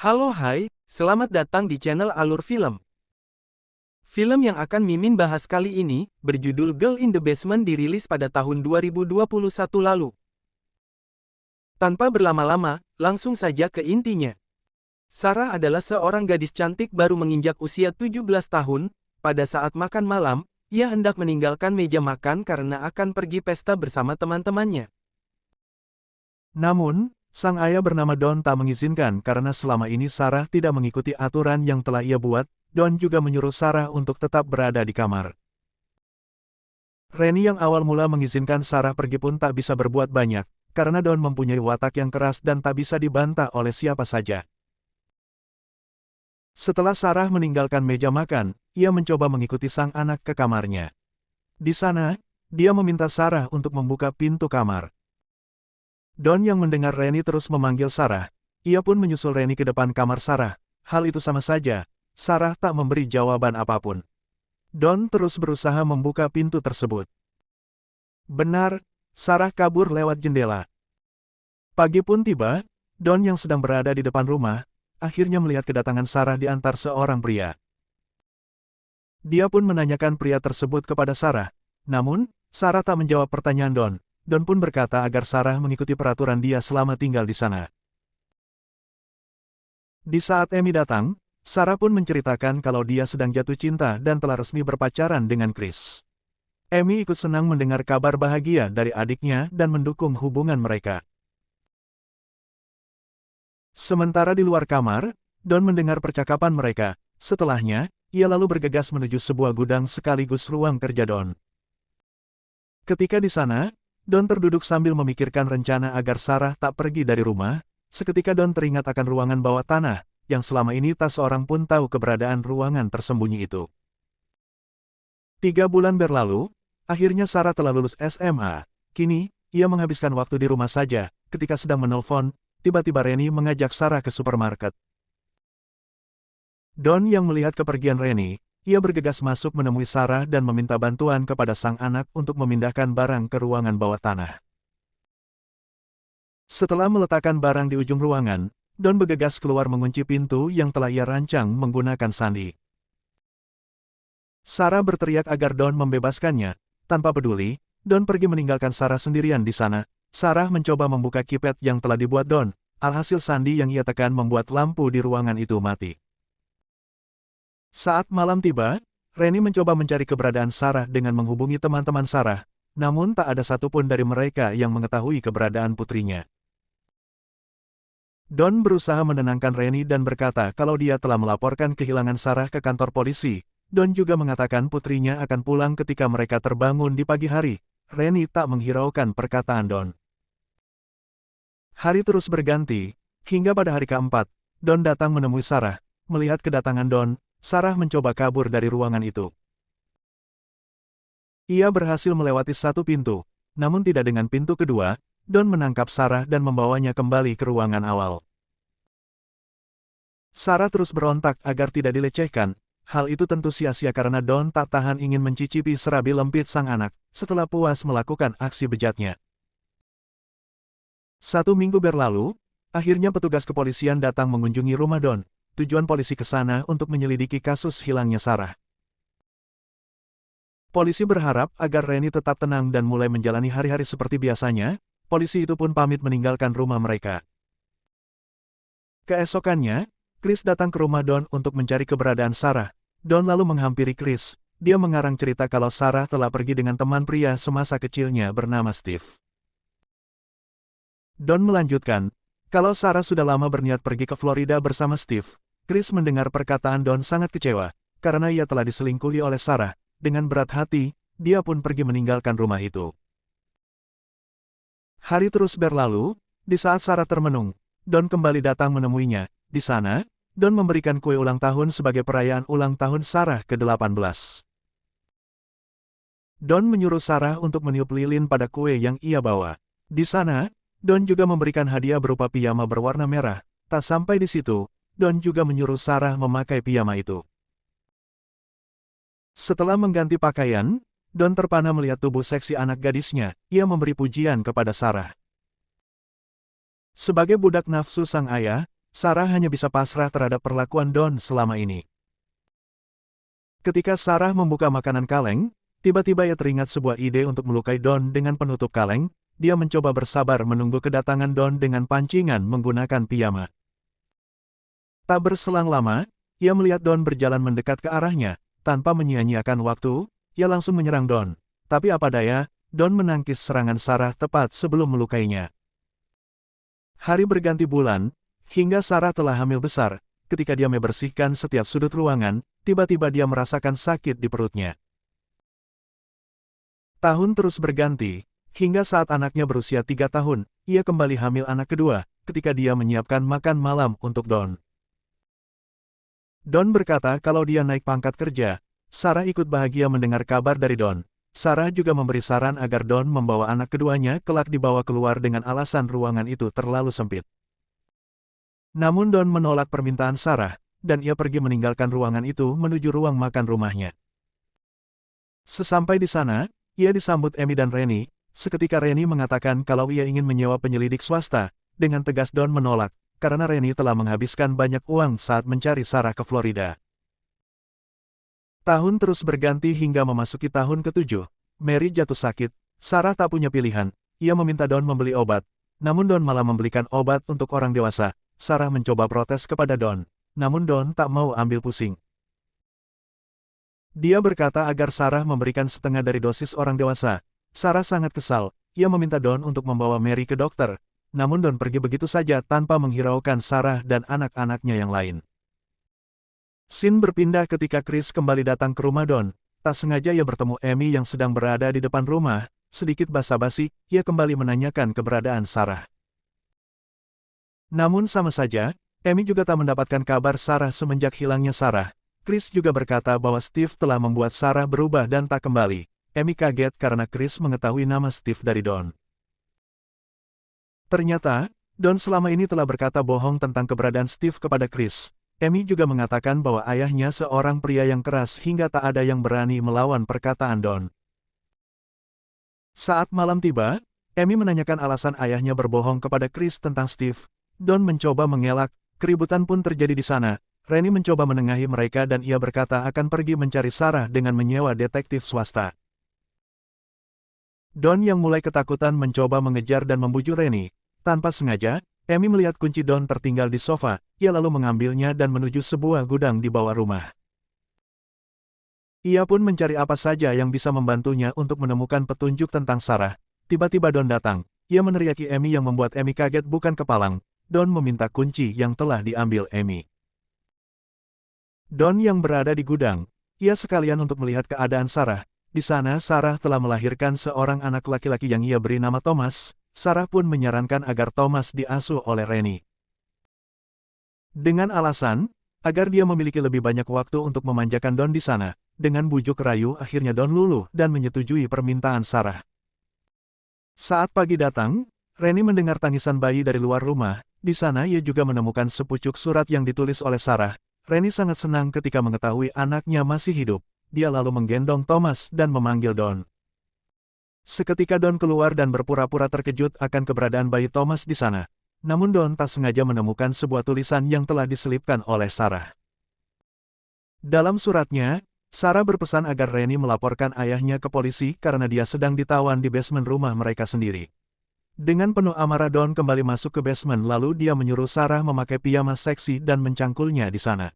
Halo hai, selamat datang di channel Alur Film. Film yang akan Mimin bahas kali ini, berjudul Girl in the Basement dirilis pada tahun 2021 lalu. Tanpa berlama-lama, langsung saja ke intinya. Sarah adalah seorang gadis cantik baru menginjak usia 17 tahun, pada saat makan malam, ia hendak meninggalkan meja makan karena akan pergi pesta bersama teman-temannya. Namun, sang ayah bernama Don tak mengizinkan karena selama ini Sarah tidak mengikuti aturan yang telah ia buat. Don juga menyuruh Sarah untuk tetap berada di kamar. Rennie yang awal mula mengizinkan Sarah pergi pun tak bisa berbuat banyak, karena Don mempunyai watak yang keras dan tak bisa dibantah oleh siapa saja. Setelah Sarah meninggalkan meja makan, ia mencoba mengikuti sang anak ke kamarnya. Di sana, dia meminta Sarah untuk membuka pintu kamar. Don yang mendengar Rennie terus memanggil Sarah, ia pun menyusul Rennie ke depan kamar Sarah. Hal itu sama saja, Sarah tak memberi jawaban apapun. Don terus berusaha membuka pintu tersebut. Benar, Sarah kabur lewat jendela. Pagi pun tiba, Don yang sedang berada di depan rumah, akhirnya melihat kedatangan Sarah diantar seorang pria. Dia pun menanyakan pria tersebut kepada Sarah, namun, Sarah tak menjawab pertanyaan Don. Don pun berkata agar Sarah mengikuti peraturan dia selama tinggal di sana. Di saat Amy datang, Sarah pun menceritakan kalau dia sedang jatuh cinta dan telah resmi berpacaran dengan Chris. Amy ikut senang mendengar kabar bahagia dari adiknya dan mendukung hubungan mereka. Sementara di luar kamar, Don mendengar percakapan mereka. Setelahnya, ia lalu bergegas menuju sebuah gudang sekaligus ruang kerja Don. Ketika di sana, Don terduduk sambil memikirkan rencana agar Sarah tak pergi dari rumah. Seketika Don teringat akan ruangan bawah tanah, yang selama ini tak seorang pun tahu keberadaan ruangan tersembunyi itu. 3 bulan berlalu, akhirnya Sarah telah lulus SMA. Kini, ia menghabiskan waktu di rumah saja. Ketika sedang menelpon, tiba-tiba Rennie mengajak Sarah ke supermarket. Don yang melihat kepergian Rennie, ia bergegas masuk menemui Sarah dan meminta bantuan kepada sang anak untuk memindahkan barang ke ruangan bawah tanah. Setelah meletakkan barang di ujung ruangan, Don bergegas keluar mengunci pintu yang telah ia rancang menggunakan sandi. Sarah berteriak agar Don membebaskannya. Tanpa peduli, Don pergi meninggalkan Sarah sendirian di sana. Sarah mencoba membuka keypad yang telah dibuat Don. Alhasil sandi yang ia tekan membuat lampu di ruangan itu mati. Saat malam tiba, Rennie mencoba mencari keberadaan Sarah dengan menghubungi teman-teman Sarah, namun tak ada satupun dari mereka yang mengetahui keberadaan putrinya. Don berusaha menenangkan Rennie dan berkata kalau dia telah melaporkan kehilangan Sarah ke kantor polisi. Don juga mengatakan putrinya akan pulang ketika mereka terbangun di pagi hari. Rennie tak menghiraukan perkataan Don. Hari terus berganti, hingga pada hari keempat, Don datang menemui Sarah. Melihat kedatangan Don, Sarah mencoba kabur dari ruangan itu. Ia berhasil melewati satu pintu, namun tidak dengan pintu kedua. Don menangkap Sarah dan membawanya kembali ke ruangan awal. Sarah terus berontak agar tidak dilecehkan. Hal itu tentu sia-sia karena Don tak tahan ingin mencicipi serabi lempit sang anak, setelah puas melakukan aksi bejatnya. 1 minggu berlalu, akhirnya petugas kepolisian datang mengunjungi rumah Don. Tujuan polisi ke sana untuk menyelidiki kasus hilangnya Sarah. Polisi berharap agar Rennie tetap tenang dan mulai menjalani hari-hari seperti biasanya. Polisi itu pun pamit meninggalkan rumah mereka. Keesokannya, Chris datang ke rumah Don untuk mencari keberadaan Sarah. Don lalu menghampiri Chris. Dia mengarang cerita kalau Sarah telah pergi dengan teman pria semasa kecilnya bernama Steve. Don melanjutkan, kalau Sarah sudah lama berniat pergi ke Florida bersama Steve. Chris mendengar perkataan Don sangat kecewa, karena ia telah diselingkuhi oleh Sarah. Dengan berat hati, dia pun pergi meninggalkan rumah itu. Hari terus berlalu, di saat Sarah termenung, Don kembali datang menemuinya. Di sana, Don memberikan kue ulang tahun sebagai perayaan ulang tahun Sarah ke-18. Don menyuruh Sarah untuk meniup lilin pada kue yang ia bawa. Di sana, Don juga memberikan hadiah berupa piyama berwarna merah. Tak sampai di situ, Don juga menyuruh Sarah memakai piyama itu. Setelah mengganti pakaian, Don terpana melihat tubuh seksi anak gadisnya. Ia memberi pujian kepada Sarah. Sebagai budak nafsu sang ayah, Sarah hanya bisa pasrah terhadap perlakuan Don selama ini. Ketika Sarah membuka makanan kaleng, tiba-tiba ia teringat sebuah ide untuk melukai Don dengan penutup kaleng. Dia mencoba bersabar menunggu kedatangan Don dengan pancingan menggunakan piyama. Tak berselang lama, ia melihat Don berjalan mendekat ke arahnya. Tanpa menyia-nyiakan waktu, ia langsung menyerang Don. Tapi apa daya, Don menangkis serangan Sarah tepat sebelum melukainya. Hari berganti bulan, hingga Sarah telah hamil besar. Ketika dia membersihkan setiap sudut ruangan, tiba-tiba dia merasakan sakit di perutnya. Tahun terus berganti, hingga saat anaknya berusia 3 tahun, ia kembali hamil anak kedua, ketika dia menyiapkan makan malam untuk Don. Don berkata kalau dia naik pangkat kerja. Sarah ikut bahagia mendengar kabar dari Don. Sarah juga memberi saran agar Don membawa anak keduanya kelak dibawa keluar dengan alasan ruangan itu terlalu sempit. Namun Don menolak permintaan Sarah, dan ia pergi meninggalkan ruangan itu menuju ruang makan rumahnya. Sesampai di sana, ia disambut Amy dan Rennie. Seketika Rennie mengatakan kalau ia ingin menyewa penyelidik swasta. Dengan tegas Don menolak, karena Rennie telah menghabiskan banyak uang saat mencari Sarah ke Florida. Tahun terus berganti hingga memasuki tahun ke-7. Mary jatuh sakit. Sarah tak punya pilihan. Ia meminta Don membeli obat. Namun Don malah membelikan obat untuk orang dewasa. Sarah mencoba protes kepada Don. Namun Don tak mau ambil pusing. Dia berkata agar Sarah memberikan setengah dari dosis orang dewasa. Sarah sangat kesal. Ia meminta Don untuk membawa Mary ke dokter. Namun Don pergi begitu saja tanpa menghiraukan Sarah dan anak-anaknya yang lain. Scene berpindah ketika Chris kembali datang ke rumah Don. Tak sengaja ia bertemu Amy yang sedang berada di depan rumah. Sedikit basa-basi, ia kembali menanyakan keberadaan Sarah. Namun sama saja, Amy juga tak mendapatkan kabar Sarah semenjak hilangnya Sarah. Chris juga berkata bahwa Steve telah membuat Sarah berubah dan tak kembali. Amy kaget karena Chris mengetahui nama Steve dari Don. Ternyata, Don selama ini telah berkata bohong tentang keberadaan Steve kepada Chris. Amy juga mengatakan bahwa ayahnya seorang pria yang keras hingga tak ada yang berani melawan perkataan Don. Saat malam tiba, Amy menanyakan alasan ayahnya berbohong kepada Chris tentang Steve. Don mencoba mengelak, keributan pun terjadi di sana. Rennie mencoba menengahi mereka dan ia berkata akan pergi mencari Sarah dengan menyewa detektif swasta. Don yang mulai ketakutan mencoba mengejar dan membujuk Rennie. Tanpa sengaja, Amy melihat kunci Don tertinggal di sofa. Ia lalu mengambilnya dan menuju sebuah gudang di bawah rumah. Ia pun mencari apa saja yang bisa membantunya untuk menemukan petunjuk tentang Sarah. Tiba-tiba Don datang. Ia meneriaki Amy yang membuat Amy kaget bukan kepalang. Don meminta kunci yang telah diambil Amy. Don yang berada di gudang, ia sekalian untuk melihat keadaan Sarah. Di sana Sarah telah melahirkan seorang anak laki-laki yang ia beri nama Thomas. Sarah pun menyarankan agar Thomas diasuh oleh Rennie. Dengan alasan, agar dia memiliki lebih banyak waktu untuk memanjakan Don di sana. Dengan bujuk rayu akhirnya Don luluh dan menyetujui permintaan Sarah. Saat pagi datang, Rennie mendengar tangisan bayi dari luar rumah. Di sana ia juga menemukan sepucuk surat yang ditulis oleh Sarah. Rennie sangat senang ketika mengetahui anaknya masih hidup. Dia lalu menggendong Thomas dan memanggil Don. Seketika Don keluar dan berpura-pura terkejut akan keberadaan bayi Thomas di sana. Namun Don tak sengaja menemukan sebuah tulisan yang telah diselipkan oleh Sarah. Dalam suratnya, Sarah berpesan agar Rennie melaporkan ayahnya ke polisi karena dia sedang ditawan di basement rumah mereka sendiri. Dengan penuh amarah Don kembali masuk ke basement lalu dia menyuruh Sarah memakai piyama seksi dan mencangkulnya di sana.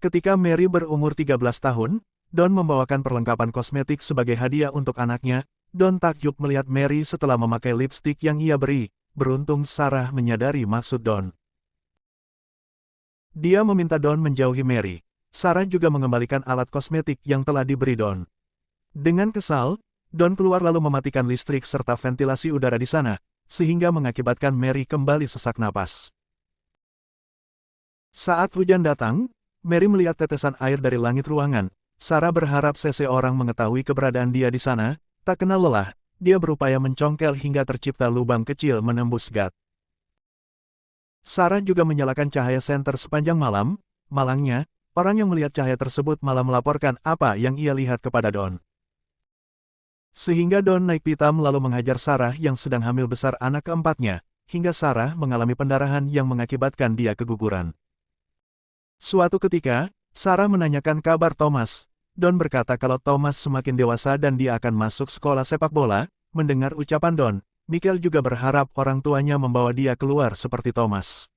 Ketika Mary berumur 13 tahun, Don membawakan perlengkapan kosmetik sebagai hadiah untuk anaknya. Don takjub melihat Mary setelah memakai lipstik yang ia beri. Beruntung Sarah menyadari maksud Don. Dia meminta Don menjauhi Mary. Sarah juga mengembalikan alat kosmetik yang telah diberi Don. Dengan kesal, Don keluar lalu mematikan listrik serta ventilasi udara di sana, sehingga mengakibatkan Mary kembali sesak napas. Saat hujan datang, Mary melihat tetesan air dari langit ruangan. Sarah berharap seseorang mengetahui keberadaan dia di sana. Tak kenal lelah, dia berupaya mencongkel hingga tercipta lubang kecil menembus gat. Sarah juga menyalakan cahaya senter sepanjang malam. Malangnya, orang yang melihat cahaya tersebut malah melaporkan apa yang ia lihat kepada Don. Sehingga Don naik pitam lalu menghajar Sarah yang sedang hamil besar anak keempatnya. hingga Sarah mengalami pendarahan yang mengakibatkan dia keguguran. Suatu ketika, Sarah menanyakan kabar Thomas. Don berkata kalau Thomas semakin dewasa dan dia akan masuk sekolah sepak bola. Mendengar ucapan Don, Michael juga berharap orang tuanya membawa dia keluar seperti Thomas.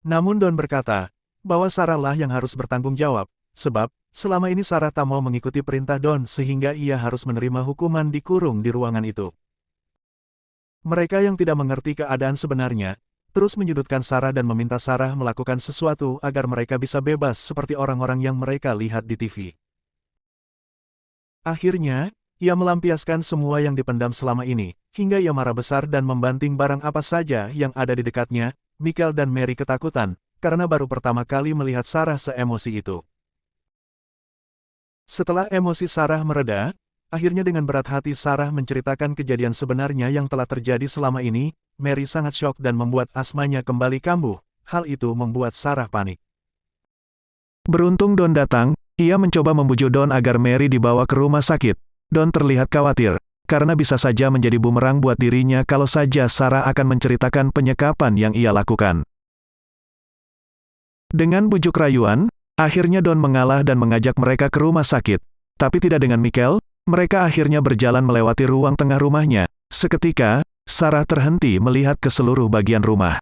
Namun Don berkata bahwa Sarah lah yang harus bertanggung jawab, sebab selama ini Sarah tak mau mengikuti perintah Don sehingga ia harus menerima hukuman dikurung di ruangan itu. Mereka yang tidak mengerti keadaan sebenarnya, terus menyudutkan Sarah dan meminta Sarah melakukan sesuatu agar mereka bisa bebas seperti orang-orang yang mereka lihat di TV. Akhirnya, ia melampiaskan semua yang dipendam selama ini, hingga ia marah besar dan membanting barang apa saja yang ada di dekatnya. Michael dan Mary ketakutan, karena baru pertama kali melihat Sarah seemosi itu. Setelah emosi Sarah mereda, akhirnya dengan berat hati Sarah menceritakan kejadian sebenarnya yang telah terjadi selama ini. Mary sangat syok dan membuat asmanya kembali kambuh. Hal itu membuat Sarah panik. Beruntung Don datang, ia mencoba membujuk Don agar Mary dibawa ke rumah sakit. Don terlihat khawatir, karena bisa saja menjadi bumerang buat dirinya kalau saja Sarah akan menceritakan penyekapan yang ia lakukan. Dengan bujuk rayuan, akhirnya Don mengalah dan mengajak mereka ke rumah sakit. Tapi tidak dengan Michael, mereka akhirnya berjalan melewati ruang tengah rumahnya. Seketika, Sarah terhenti melihat ke seluruh bagian rumah.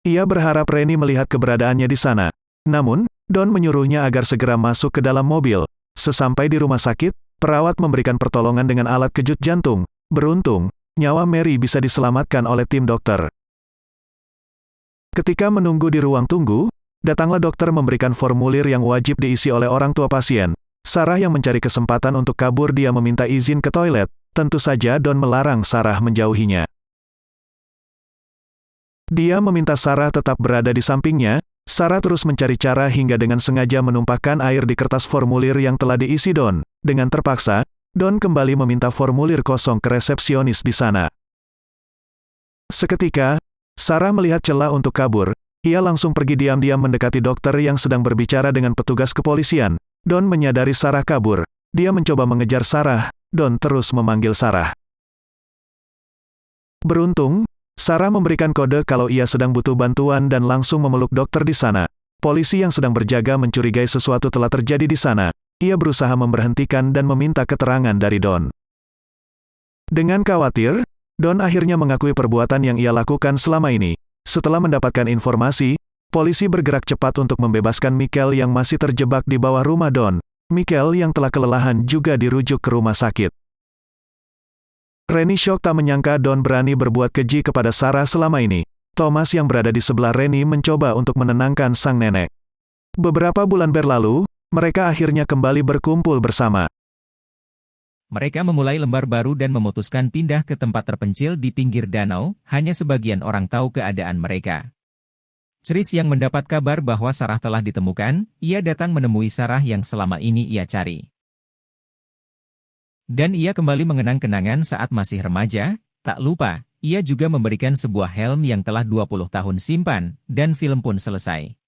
Ia berharap Rennie melihat keberadaannya di sana. Namun, Don menyuruhnya agar segera masuk ke dalam mobil. Sesampai di rumah sakit, perawat memberikan pertolongan dengan alat kejut jantung. Beruntung, nyawa Mary bisa diselamatkan oleh tim dokter. Ketika menunggu di ruang tunggu, datanglah dokter memberikan formulir yang wajib diisi oleh orang tua pasien. Sarah yang mencari kesempatan untuk kabur, dia meminta izin ke toilet. Tentu saja Don melarang Sarah menjauhinya. Dia meminta Sarah tetap berada di sampingnya. Sarah terus mencari cara hingga dengan sengaja menumpahkan air di kertas formulir yang telah diisi Don. Dengan terpaksa, Don kembali meminta formulir kosong ke resepsionis di sana. Seketika, Sarah melihat celah untuk kabur. Ia langsung pergi diam-diam mendekati dokter yang sedang berbicara dengan petugas kepolisian. Don menyadari Sarah kabur. Dia mencoba mengejar Sarah. Don terus memanggil Sarah. Beruntung, Sarah memberikan kode kalau ia sedang butuh bantuan dan langsung memeluk dokter di sana. Polisi yang sedang berjaga mencurigai sesuatu telah terjadi di sana. Ia berusaha memberhentikan dan meminta keterangan dari Don. Dengan khawatir, Don akhirnya mengakui perbuatan yang ia lakukan selama ini. Setelah mendapatkan informasi, polisi bergerak cepat untuk membebaskan Michael yang masih terjebak di bawah rumah Don. Michael yang telah kelelahan juga dirujuk ke rumah sakit. Rennie syok tak menyangka Don berani berbuat keji kepada Sarah selama ini. Thomas yang berada di sebelah Rennie mencoba untuk menenangkan sang nenek. Beberapa bulan berlalu, mereka akhirnya kembali berkumpul bersama. Mereka memulai lembar baru dan memutuskan pindah ke tempat terpencil di pinggir danau, hanya sebagian orang tahu keadaan mereka. Chris yang mendapat kabar bahwa Sarah telah ditemukan, ia datang menemui Sarah yang selama ini ia cari. Dan ia kembali mengenang kenangan saat masih remaja. Tak lupa, ia juga memberikan sebuah helm yang telah 20 tahun simpan, dan film pun selesai.